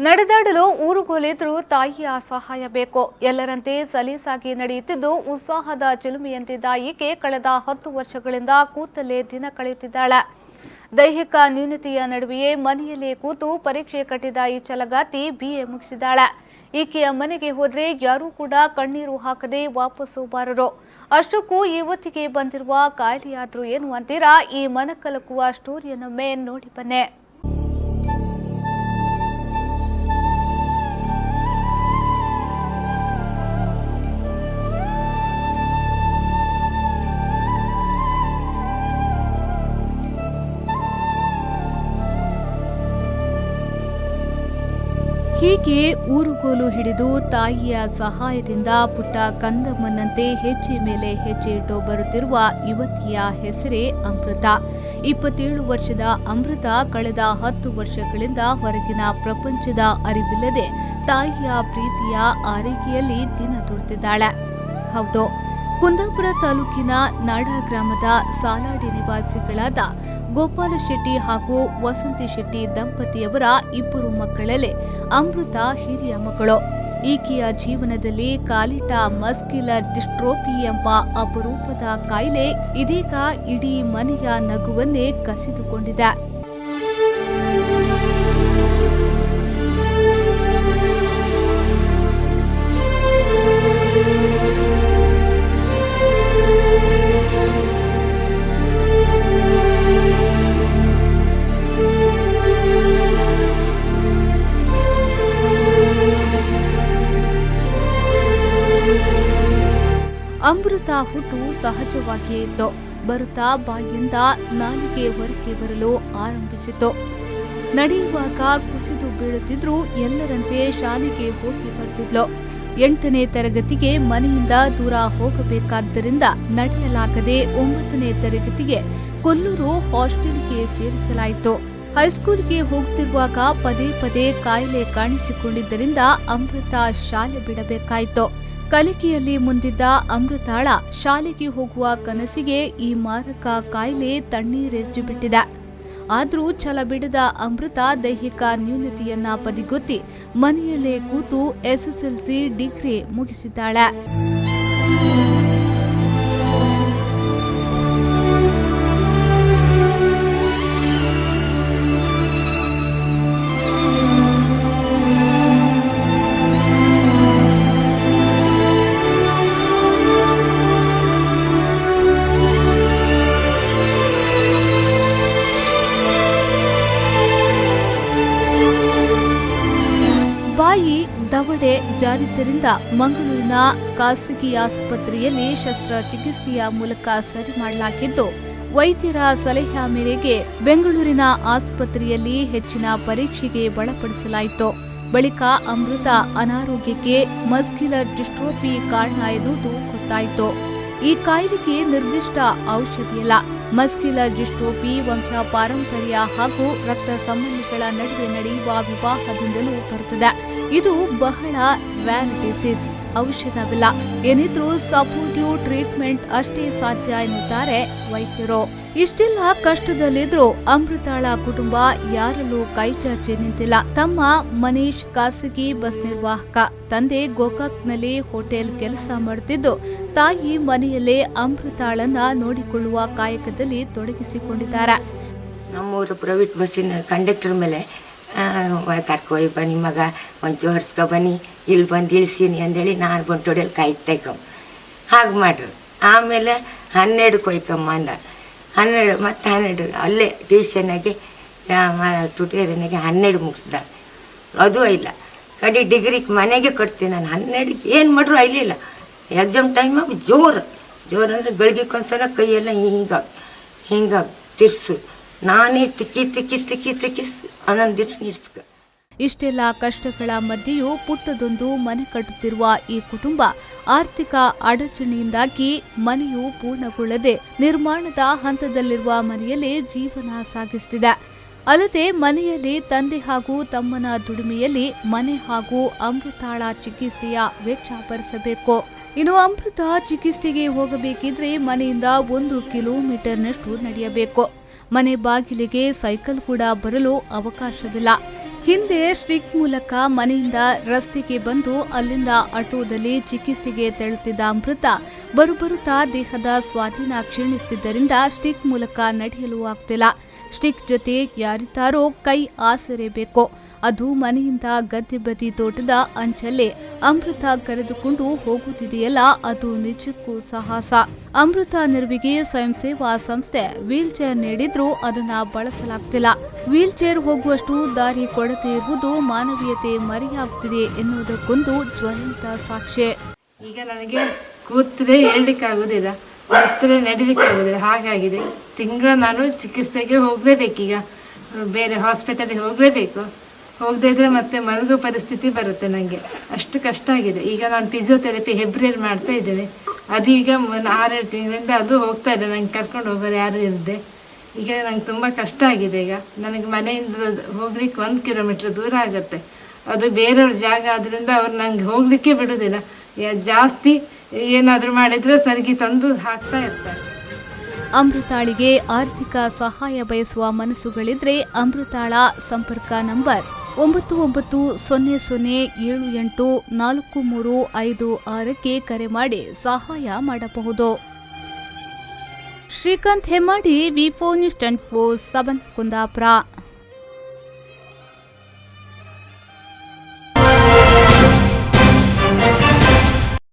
ನಡೆದಾಡಲು ಊರುಗೋಲಿದ್ರೂ ತಾಯಿಯ ಸಹಾಯ ಬೇಕು. ಎಲ್ಲರಂತೆ ಸಲೀಸಾಗಿ ನಡೆಯುತ್ತಿದ್ದು ಉತ್ಸಾಹದ ಚಿಲುಮೆಯಂತಿದ್ದ ಈಕೆ ಕಳೆದ 10 ವರ್ಷಗಳಿಂದ ಕೂತಲ್ಲೇ ದಿನ ಕಳೆಯುತ್ತಿದ್ದಾಳೆ. ದೈಹಿಕ ನ್ಯೂನತೆಯ ನಡುವೆಯೇ ಮನೆಯಲ್ಲೇ ಕೂತು ಪರೀಕ್ಷೆ ಕಟ್ಟಿದ ಈ ಛಲಗಾತಿ BA ಮುಗಿಸಿದ್ದಾಳೆ. ಈಕೆಯ ಮನೆಗೆ ಹೋದ್ರೆ ಯಾರೂ ಕೂಡ ಕಣ್ಣೀರು ಹಾಕದೆ ವಾಪಸ್ಸು ಬಾರರು. ಅಷ್ಟಕ್ಕೂ ಈ ಹೊತ್ತಿಗೆ ಬಂದಿರುವ ಕಾಯಿಲೆಯಾದ್ರೂ ಏನು ಅಂತೀರಾ? ಈ ಮನಕಲಕುವ ಸ್ಟೋರಿಯನ್ನೊಮ್ಮೆ ನೋಡಿ ಬನ್ನಿ. ಹೀಗೆ ಊರುಗೋಲು ಹಿಡಿದು ತಾಯಿಯ ಸಹಾಯದಿಂದ ಪುಟ್ಟ ಕಂದಮ್ಮನಂತೆ ಹೆಜ್ಜೆ ಮೇಲೆ ಹೆಜ್ಜೆ ಇಟ್ಟು ಬರುತ್ತಿರುವ ಯುವತಿಯ ಹೆಸರೇ ಅಮೃತ. 27 ವರ್ಷದ ಅಮೃತ ಕಳೆದ 10 ವರ್ಷಗಳಿಂದ ಹೊರಗಿನ ಪ್ರಪಂಚದ ಅರಿವಿಲ್ಲದೆ ತಾಯಿಯ ಪ್ರೀತಿಯ ಆರೈಕೆಯಲ್ಲಿ ದಿನ ತುಡುತ್ತಿದ್ದಾಳೆ. ಹೌದು, ಕುಂದಾಪುರ ತಾಲೂಕಿನ ನಾಡ ಗ್ರಾಮದ ಸಾಲಾಡಿ ನಿವಾಸಿಗಳಾದ ಗೋಪಾಲ ಶೆಟ್ಟಿ ಹಾಗೂ ವಸಂತಿ ಶೆಟ್ಟಿ ದಂಪತಿಯವರ 2 ಮಕ್ಕಳಲ್ಲೇ ಅಮೃತ ಹಿರಿಯ ಮಗಳು. ಈಕೆಯ ಜೀವನದಲ್ಲಿ ಕಾಲಿಟ ಮಸ್ಕ್ಯುಲರ್ ಡಿಸ್ಟ್ರೋಫಿ ಎಂಬ ಅಪರೂಪದ ಕಾಯಿಲೆ ಇದೀಗ ಇಡೀ ಮನೆಯ ನಗುವನ್ನೇ ಕಸಿದುಕೊಂಡಿದೆ. ಅಮೃತ ಹುಟ್ಟು ಸಹಜವಾಗಿಯೇ ಇತ್ತು. ಬರುತ್ತಾ ಬಾಯಿಂದ ನಾಲಿಗೆ ಹೊರಗೆ ಬರಲು ಆರಂಭಿಸಿತು. ನಡೆಯುವಾಗ ಕುಸಿದು ಬೀಳುತ್ತಿದ್ರೂ ಎಲ್ಲರಂತೆ ಶಾಲೆಗೆ ಹೋಗಿ ಬರ್ತಿದ್ಲು. 8ನೇ ತರಗತಿಗೆ ಮನೆಯಿಂದ ದೂರ ಹೋಗಬೇಕಾದ್ದರಿಂದ ನಡೆಯಲಾಗದೆ 9ನೇ ತರಗತಿಗೆ ಕೊಲ್ಲೂರು ಹಾಸ್ಟೆಲ್ಗೆ ಸೇರಿಸಲಾಯಿತು. ಹೈಸ್ಕೂಲ್ಗೆ ಹೋಗುತ್ತಿರುವಾಗ ಪದೇ ಪದೇ ಕಾಯಿಲೆ ಕಾಣಿಸಿಕೊಂಡಿದ್ದರಿಂದ ಅಮೃತ ಶಾಲೆ ಬಿಡಬೇಕಾಯಿತು. ಕಲಿಕೆಯಲ್ಲಿ ಮುಂದಿದ್ದ ಅಮೃತಾಳ ಶಾಲೆಗೆ ಹೋಗುವ ಕನಸಿಗೆ ಈ ಮಾರಕ ಕಾಯಿಲೆ ತಣ್ಣೀರೆರಚಿಬಿಟ್ಟಿದೆ. ಆದರೂ ಛಲ ಬಿಡದ ಅಮೃತ ದೈಹಿಕ ನ್ಯೂನತೆಯನ್ನ ಬದಿಗೊತ್ತಿ ಮನೆಯಲ್ಲೇ ಕೂತು SSLC ಡಿಗ್ರಿ ಮುಗಿಸಿದ್ದಾಳೆ. ಬಾಯಿ ದವಡೆ ಜಾರಿದ್ದರಿಂದ ಮಂಗಳೂರಿನ ಖಾಸಗಿ ಆಸ್ಪತ್ರೆಯಲ್ಲಿ ಶಸ್ತ್ರಚಿಕಿತ್ಸೆಯ ಮೂಲಕ ಸರಿ ಮಾಡಲಾಗಿದ್ದು, ವೈದ್ಯರ ಸಲಹೆ ಮೇರೆಗೆ ಬೆಂಗಳೂರಿನ ಆಸ್ಪತ್ರೆಯಲ್ಲಿ ಹೆಚ್ಚಿನ ಪರೀಕ್ಷೆಗೆ ಒಳಪಡಿಸಲಾಯಿತು. ಬಳಿಕ ಅಮೃತ ಅನಾರೋಗ್ಯಕ್ಕೆ ಮಸ್ಕ್ಯುಲರ್ ಡಿಸ್ಟ್ರೋಫಿ ಕಾರಣ ಎನ್ನುವುದು ಗೊತ್ತಾಯಿತು. ಈ ಕಾಯಿಲೆಗೆ ನಿರ್ದಿಷ್ಟ ಔಷಧಿಯಿಲ್ಲ. ಮಸ್ಕ್ಯುಲರ್ ಡಿಸ್ಟ್ರೋಫಿ ವಂಶ ಪಾರಂಪರ್ಯ ಹಾಗೂ ರಕ್ತ ಸಂಬಂಧಿಗಳ ನಡುವೆ ನಡೆಯುವ ವಿವಾಹದಿಂದಲೂ ಬರುತ್ತದೆ. ಇದು ಬಹಳ ರ್ಯಾರ್ ಡಿಸೀಸ್. ಔಷಧವಿಲ್ಲ. ಏನಿದ್ರೂ ಸಪೋರ್ಟಿವ್ ಟ್ರೀಟ್ಮೆಂಟ್ ಅಷ್ಟೇ ಸಾಧ್ಯ ಎನ್ನುತ್ತಾರೆ ವೈದ್ಯರು. ಇಷ್ಟೆಲ್ಲ ಕಷ್ಟದಲ್ಲಿದ್ರೂ ಅಮೃತಾಳ ಕುಟುಂಬ ಯಾರಲ್ಲೂ ಕೈಚಾಚಿ ನಿಂತಿಲ್ಲ. ತಮ್ಮ ಮನೀಶ್ ಖಾಸಗಿ ಬಸ್ ನಿರ್ವಾಹಕ, ತಂದೆ ಗೋಕಾಕ್ನಲ್ಲಿ ಹೋಟೆಲ್ ಕೆಲಸ ಮಾಡುತ್ತಿದ್ದು, ತಾಯಿ ಮನೆಯಲ್ಲೇ ಅಮೃತಾಳನ್ನ ನೋಡಿಕೊಳ್ಳುವ ಕಾಯಕದಲ್ಲಿ ತೊಡಗಿಸಿಕೊಂಡಿದ್ದಾರೆ. ನಮ್ಮೂರು ಪ್ರೈವೇಟ್ ಬಸ್ಸಿನ ಕಂಡಕ್ಟರ್ ಮೇಲೆ ಕರ್ಕೊಯ್ ಬನ್ನಿ ಮಗ, ಒಂದು ಹೊರ್ಸ್ಕೊ ಬನ್ನಿ, ಇಲ್ಲಿ ಬಂದು ಇಳಿಸೀನಿ ಅಂದೇಳಿ ನಾನು ಬಂಟೋಡೆಯಲ್ಲಿ ಕಾಯ್ತಾಯ್ಕೊ ಹಾಗೆ ಮಾಡ್ರು. ಆಮೇಲೆ 12 ಕೊಯ್ಕಮ್ಮ ಅಂದ. 12 ಮತ್ತು 12 ಅಲ್ಲೇ ಟ್ಯೂಷನ್ನಾಗೆ ಟ್ಯೂಟೇರಿಯನ್ನಾಗೆ 12 ಮುಗಿಸ್ದ. ಅದೂ ಇಲ್ಲ. ಕಡೆ ಡಿಗ್ರಿಗೆ ಮನೆಗೆ ಕೊಡ್ತೀನಿ ನಾನು. 12ಕ್ಕೆ ಏನು ಮಾಡ್ರು ಅಲ್ಲಿಲ್ಲ. ಎಕ್ಸಾಮ್ ಟೈಮಾಗ ಜೋರು ಅಂದರೆ ಬೆಳಗ್ಗೆಕೊಂದ್ಸಲ ಕೈಯೆಲ್ಲ ಹಿಂಗೆ ತಿರ್ಸು. ನಾನೇ ತಿಕ್ಕಿ ಅನ್ನೊಂದು ದಿನ ನಿಡ್ಸ್ಕ. ಇಷ್ಟೆಲ್ಲ ಕಷ್ಟಗಳ ಮಧ್ಯೆಯೂ ಪುಟ್ಟದೊಂದು ಮನೆ ಕಟ್ಟುತ್ತಿರುವ ಈ ಕುಟುಂಬ ಆರ್ಥಿಕ ಅಡಚಣೆಯಿಂದಾಗಿ ಮನೆಯು ಪೂರ್ಣಗೊಳ್ಳದೆ ನಿರ್ಮಾಣದ ಹಂತದಲ್ಲಿರುವ ಮನೆಯಲ್ಲಿ ಜೀವನ ಸಾಗಿಸುತ್ತಿದೆ. ಅಲ್ಲದೆ ಮನೆಯಲ್ಲಿ ತಂದೆ ಹಾಗೂ ತಮ್ಮನ ದುಡಿಮೆಯಲ್ಲಿ ಮನೆ ಹಾಗೂ ಅಮೃತಾಳ ಚಿಕಿತ್ಸೆಯ ವೆಚ್ಚ ಭರಿಸಬೇಕು. ಇನ್ನು ಅಮೃತ ಚಿಕಿತ್ಸೆಗೆ ಹೋಗಬೇಕಿದ್ರೆ ಮನೆಯಿಂದ 1 ಕಿಲೋಮೀಟರ್ನಷ್ಟು ನಡೆಯಬೇಕು. ಮನೆ ಬಾಗಿಲಿಗೆ ಸೈಕಲ್ ಕೂಡ ಬರಲು ಅವಕಾಶವಿಲ್ಲ. ಹಿಂದೆ ಸ್ಟಿಕ್ ಮೂಲಕ ಮನೆಯಿಂದ ರಸ್ತೆಗೆ ಬಂದು ಅಲ್ಲಿಂದ ಆಟೋದಲ್ಲಿ ಚಿಕಿತ್ಸೆಗೆ ತೆರಳುತ್ತಿದ್ದ ಅಮೃತ ಬರುತ್ತಾ ದೇಹದ ಸ್ವಾಧೀನ ಕ್ಷೀಣಿಸುತ್ತಿದ್ದರಿಂದ ಸ್ಟಿಕ್ ಮೂಲಕ ನಡೆಯಲು ಆಗ್ತಿಲ್ಲ. ಸ್ಟಿಕ್ ಜೊತೆ ಯಾರಿದ್ದಾರೋ ಕೈ ಆಸರೆ ಬೇಕು. ಅದು ಮನೆಯಿಂದ ಗದ್ದೆ ಬದಿ ತೋಟದ ಅಂಚಲ್ಲೇ ಅಮೃತ ಕರೆದುಕೊಂಡು ಹೋಗುತ್ತಿದೆಯಲ್ಲ, ಅದು ನಿಜಕ್ಕೂ ಸಾಹಸ. ಅಮೃತ ನೆರವಿಗೆ ಸ್ವಯಂ ಸೇವಾ ಸಂಸ್ಥೆ ವೀಲ್ ಚೇರ್ ನೀಡಿದ್ರೂ ಅದನ್ನ ಬಳಸಲಾಗ್ತಿಲ್ಲ. ವೀಲ್ ಚೇರ್ ಹೋಗುವಷ್ಟು ದಾರಿ ಕೊಡದೇ ಇರುವುದು ಮಾನವೀಯತೆ ಮರೆಯಾಗುತ್ತಿದೆ ಎನ್ನುವುದಕ್ಕೊಂದು ಜ್ವಲಂತ ಸಾಕ್ಷಿ. ಈಗ ನನಗೆ ಕೂತ್ರೆ ಹೇಳಲಿಕ್ಕಾಗೋದಿಲ್ಲ, ಕೂತ್ರೆ ನಡಿಲಿಕ್ಕಾಗೋದಿಲ್ಲ, ಹಾಗಾಗಿದೆ. ನಾನು ಚಿಕಿತ್ಸೆಗೆ ಹೋಗಲೇಬೇಕೀಗ, ಬೇರೆ ಹಾಸ್ಪಿಟಲ್ಗೆ ಹೋಗಲೇಬೇಕು. ಹೋಗದೇ ಇದ್ರೆ ಮತ್ತೆ ಮಲಗೋ ಪರಿಸ್ಥಿತಿ ಬರುತ್ತೆ ನನಗೆ, ಅಷ್ಟು ಕಷ್ಟ ಆಗಿದೆ. ಈಗ ನಾನು ಫಿಸಿಯೋಥೆರಪಿ ಹೆಬ್ರಿಯಲ್ಲಿ ಮಾಡ್ತಾ ಇದ್ದೇನೆ. ಅದು ಈಗ 6-7 ತಿಂಗಳಿಂದ ಅದು ಹೋಗ್ತಾ ಇಲ್ಲ, ನಂಗೆ ಕರ್ಕೊಂಡು ಹೋಗೋರು ಯಾರು ಇರದೆ. ಈಗ ನಂಗೆ ತುಂಬ ಕಷ್ಟ ಆಗಿದೆ. ಈಗ ನನಗೆ ಮನೆಯಿಂದ ಹೋಗ್ಲಿಕ್ಕೆ 1 ಕಿಲೋಮೀಟ್ರ್ ದೂರ ಆಗುತ್ತೆ. ಅದು ಬೇರೆಯವ್ರ ಜಾಗ ಆದ್ರಿಂದ ಅವ್ರು ನಂಗೆ ಹೋಗ್ಲಿಕ್ಕೆ ಬಿಡೋದಿಲ್ಲ. ಜಾಸ್ತಿ ಏನಾದರೂ ಮಾಡಿದರೆ ಸರಿಗೆ ತಂದು ಹಾಕ್ತಾ ಇರ್ತಾರೆ. ಅಮೃತಾಳಿಗೆ ಆರ್ಥಿಕ ಸಹಾಯ ಬಯಸುವ ಮನಸ್ಸುಗಳಿದ್ರೆ ಅಮೃತಾಳ ಸಂಪರ್ಕ ನಂಬರ್ 9900784356ಕ್ಕೆ ಕರೆ ಮಾಡಿ ಸಹಾಯ ಮಾಡಬಹುದು. ಶ್ರೀಕಾಂತ್ ಹೆಮ್ಮಾಡಿ, ವಿ4 ನ್ಯೂಸ್ 24/7 ಕುಂದಾಪುರ.